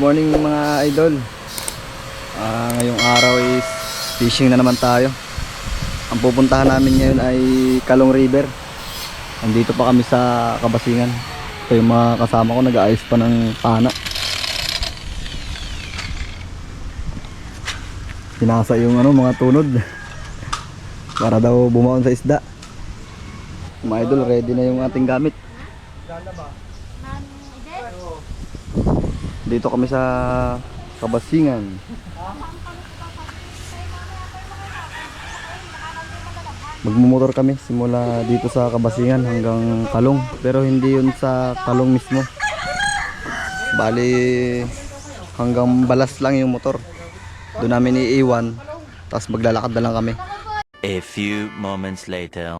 morning mga idol. Ngayong araw is fishing na naman tayo. Ang pupuntahan namin ngayon ay Kalong River. Andito pa kami sa Kabasingan. Ito yung mga kasama ko, nag-aayos pa ng pana. Sinasa yung mga tunod para daw bumaon sa isda. Mga idol, ready na yung ating gamit. Dito kami sa Kabasingan. Magmumotor kami simula dito sa Kabasingan hanggang Kalong, pero hindi yun sa Kalong mismo. Bali hanggang Balas lang yung motor. Doon namin iiwan, tapos maglalakad na lang kami. A few moments later.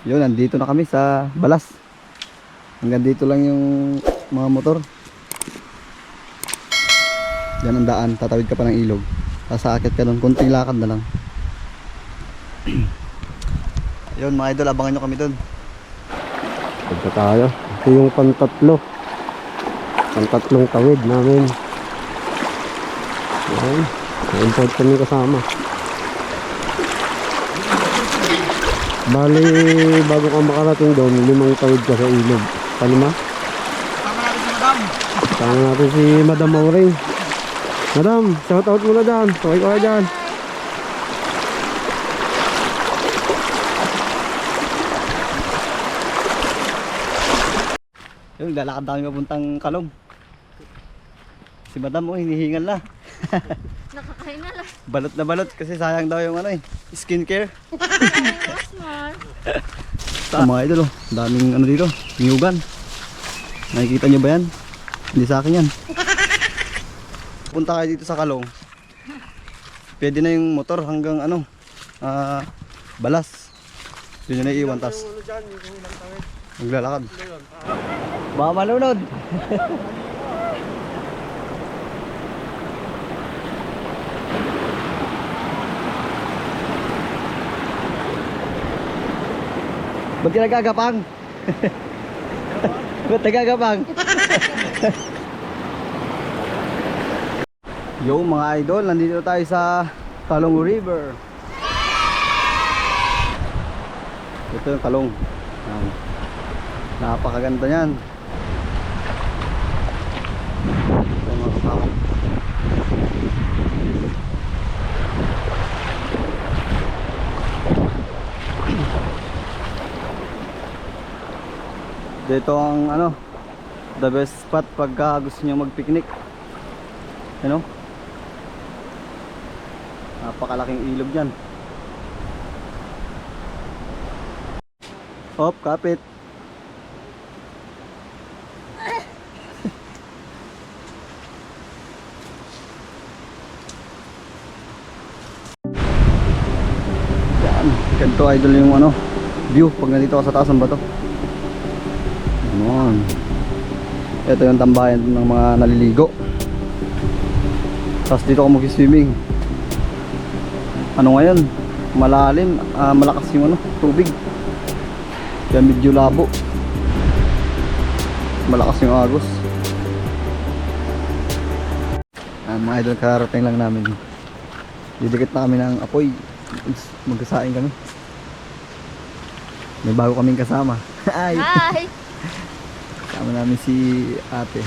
Yun, nandito na kami sa Balas. Hanggang dito lang yung mga motor. Yan ang daan, tatawid ka pa ng ilog. Sasakit ka doon, kunting lakad na lang. Yun mga idol, abangan nyo kami doon. Pagka tayo, ito yung pantatlong tawid namin. Yan, na-import kami kasama. Bali, bago ka makarating doon, 5 tawid ka sa ilog. Palima? Sama natin si Madam Auring. Madam, shout out muna dyan. Tuway ko kayo dyan. Yun, lalakad kami papuntang Kalong. Si Madam hinihingal na. Nakakain na lang. Balot na balot kasi sayang daw yung skincare. Mga idol, daming dito, niyugan. Nakikita nyo ba yan? Hindi sa akin yan. Punta kayo dito sa Kalong, pwede na yung motor hanggang Balas. Yun na iiwan, tas maglalakad. Baka malunod. Ba't ka nagagapang? Ba't nagagapang? Yo mga idol, nandito tayo sa Kalong River. Ito yung Kalong. Napakaganda yan. Ito mga kasama. Dito ang the best spot pagka gusto niyo mag-picnic. Napakalaking ilog yan. Hop, kapit. Yan, ganito idol yung view pag nandito ka sa taas ng bato. Ito yung tambayan ng mga naliligo. Tapos dito ako mag-swimming. Ngayon, malalim, malakas yung tubig. Kaya medyo labo. Malakas yung agos. Mga idol, kararating lang namin. Didikit na kami ng apoy. Magkasain kami. May bago kaming kasama. Hi! Hi! Kasama namin si ate.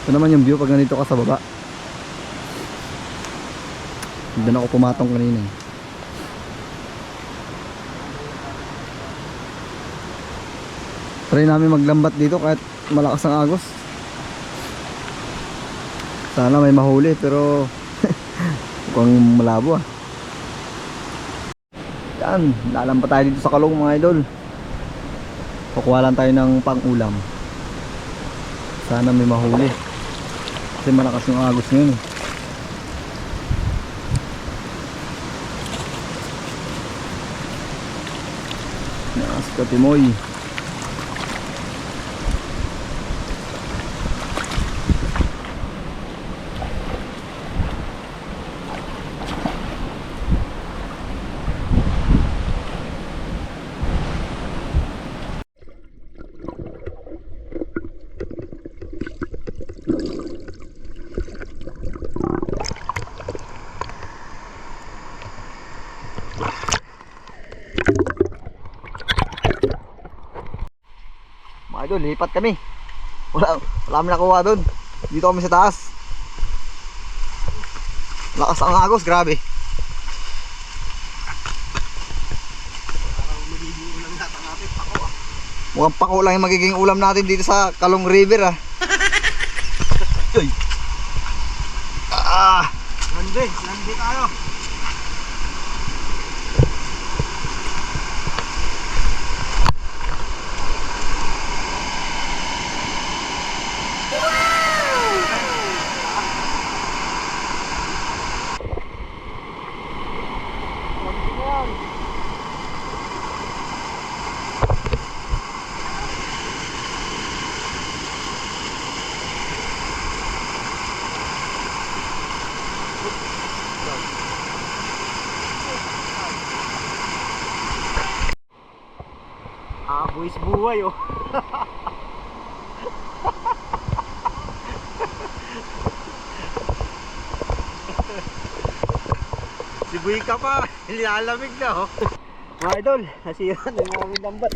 Ito naman yung view pag nandito ka sa baba. Doon ako pumatong kanina. Try namin maglambat dito kahit malakas ang agos. Sana may mahuli pero mukhang malabo ah. Yan, lalambat tayo dito sa kalong mga idol. Kukuha lang tayo ng pang-ulam. Sana may mahuli. Kasi malakas yung agos ngayon eh. Nakas ka Timoy. Mga idol, lipat kami. Wala kami nakuha doon. Dito kami sa taas. Lakas ang agos, grabe. Mukhang pako lang yung magiging ulam natin dito sa Kalong River ah. Uy. Landi tayo. Buwis buhay oh. Si Buy ka pa, nilalamig na oh. Mga idol, nasira na yung mga lambat.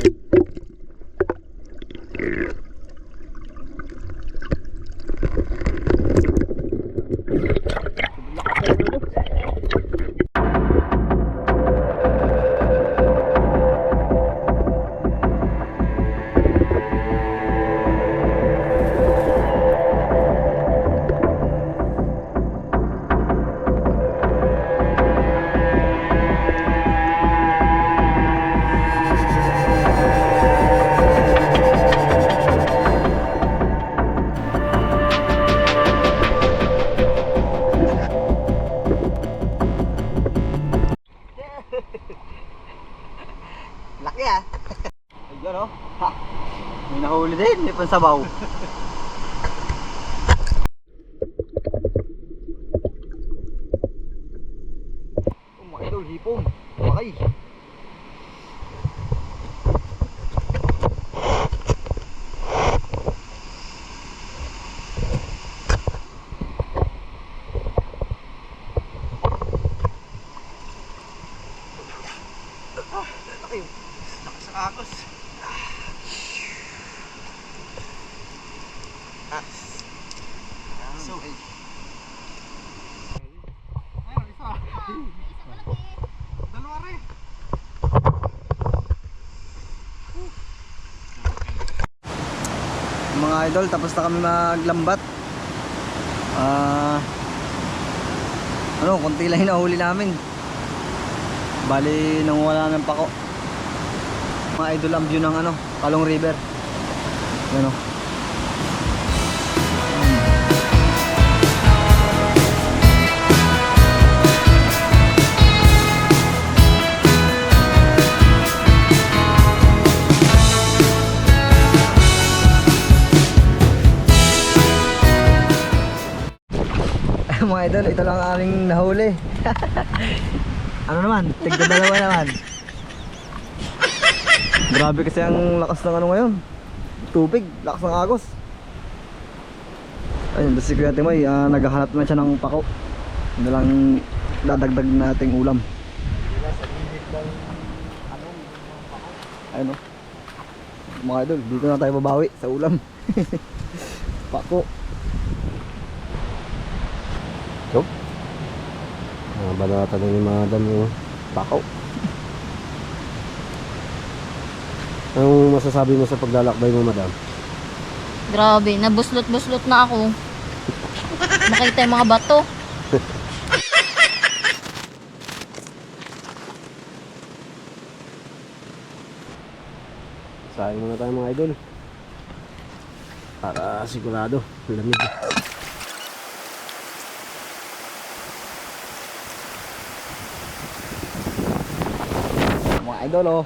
Laki ah. Ayun oh. Ha. May nahuli din, may pansabaw. Oh mga idol, hipong. Okay. Laki yung lakas ang agos. So, ayun, isa. Dalawa rin. Mga idol, tapos na kami maglambat. Konti lang hinahuli namin. Bali, nang wala ng pako. Mga idol, ang view ng Kalong River. Yan o. Mga idol, ito lang ang aming nahuli. Ano naman? Tigda dalawa naman. Grabe kasi ang lakas ng ngayon. Tubig, lakas ng agos. Ayun, si Kuya Timoy, naghahanap naman siya ng pako. Ano lang dadagdag nating ulam. Ayun o. Mga idol, dito na tayo babawi sa ulam. Pako. So, banata na ni Madam yung pako. Anong masasabi mo sa paglalakbay mo, madam? Grabe, nabuslot-buslot na ako. Makita yung mga bato. Sayang muna tayo mga idol. Para sigurado, lamig. Mga idol oh.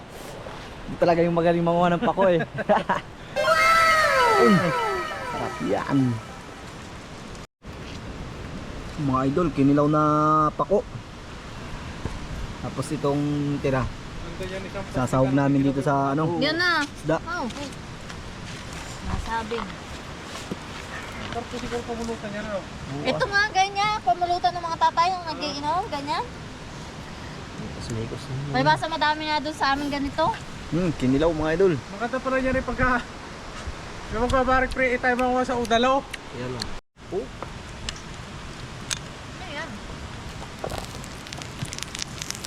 Ito talaga yung magaling manguha ng pako eh. Sarap yan. Mga idol, kinilaw na pako. Tapos itong tira. Sasahog namin dito sa ano, Yan na. isda. Oh, nasabi. Ito nga, ganyan. Pamulutan ng mga tatay yung nag-iinom, ganyan. Mikos. Palibasa madami na doon sa amin ganito. Kinilaw mga idol. Maganda pala niya rin pagka yung magbabarik pre, tayo mga sa udalo. Yan lang.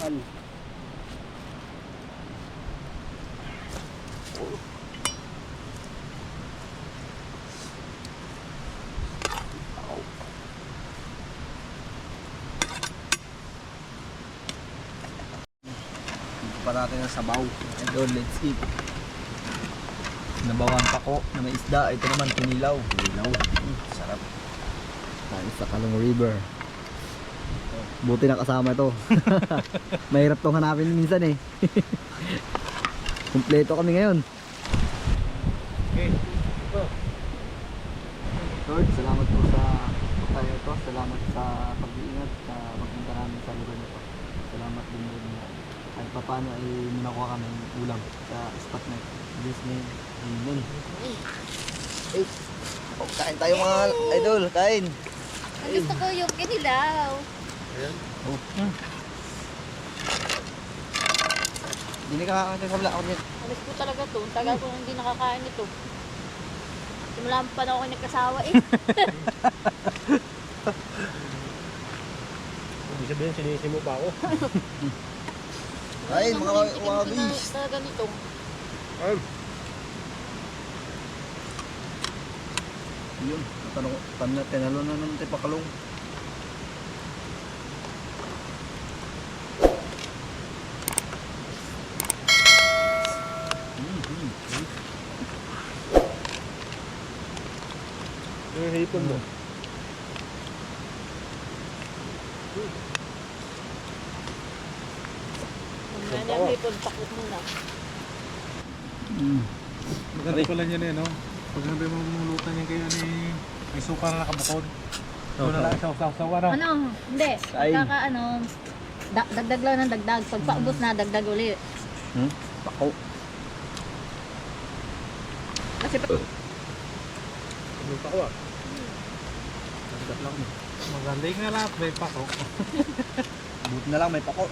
Ayan. Pa natin ang sabaw. Idol, let's eat. Nabawang pako na may isda. Ito naman kinilaw. Sarap. Tayo sa Kalong River. Buti na kasama ito. Mahirap tong hanapin minsan eh. Kumpleto kami ngayon. Okay. Lord, salamat po sa tayo ito. Salamat sa pag-iingat sa pagpunta namin sa lugar nito. Salamat din din na kahit pa paano ay nakuha kami ng ulam sa spot na ito. Yes, name. Amen. Eh, oh, kain tayo mga idol. Kain. Ang gusto ko yung kinilaw. Oh. Hindi ka kakakain sa kabila. Ako din. Alis ko talaga to. Tagal ko hindi nakakain ito. Simula pa na ako nagkasawa eh. Ibig sabihin, sinisimo pa ako. Kain mga Hindi bis. talaga nito. Yun. Tinalo na naman tayo pakalong. Yung hipon mo. Mamaya na yung hipon, pakot muna. Maganda pala niya no. Pag sabi mo mulutan niya kayo ni may suka na nakabukod. Doon na lang saw-saw ano. Ano? Hindi. Kain. Pagkaka ano, dagdag lang ng dagdag. Pag paubos na, dagdag ulit. Pako. Kasi pa... Ano pa ako ah? Maganda nga lahat may pako. Buti na lang may pako.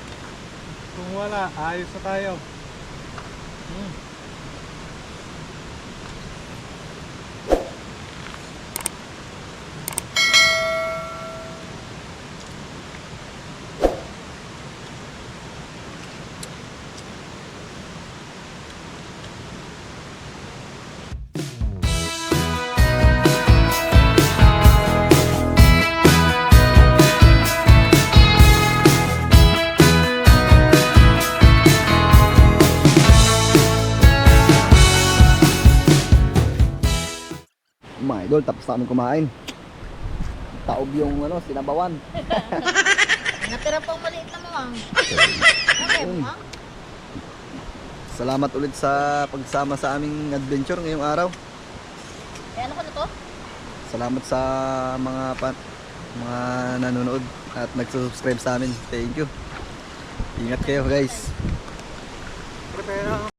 Kung wala, ayos na tayo. Mga idol, tapos na kami kumain. Taob yung ano, sinabawan. Natira pang maliit na mawang. Okay, mawang. Salamat ulit sa pagsama sa aming adventure ngayong araw. Eh, ano ko na to? Salamat sa mga mga nanonood at nagsusubscribe sa amin. Thank you. Ingat kayo guys. Prepare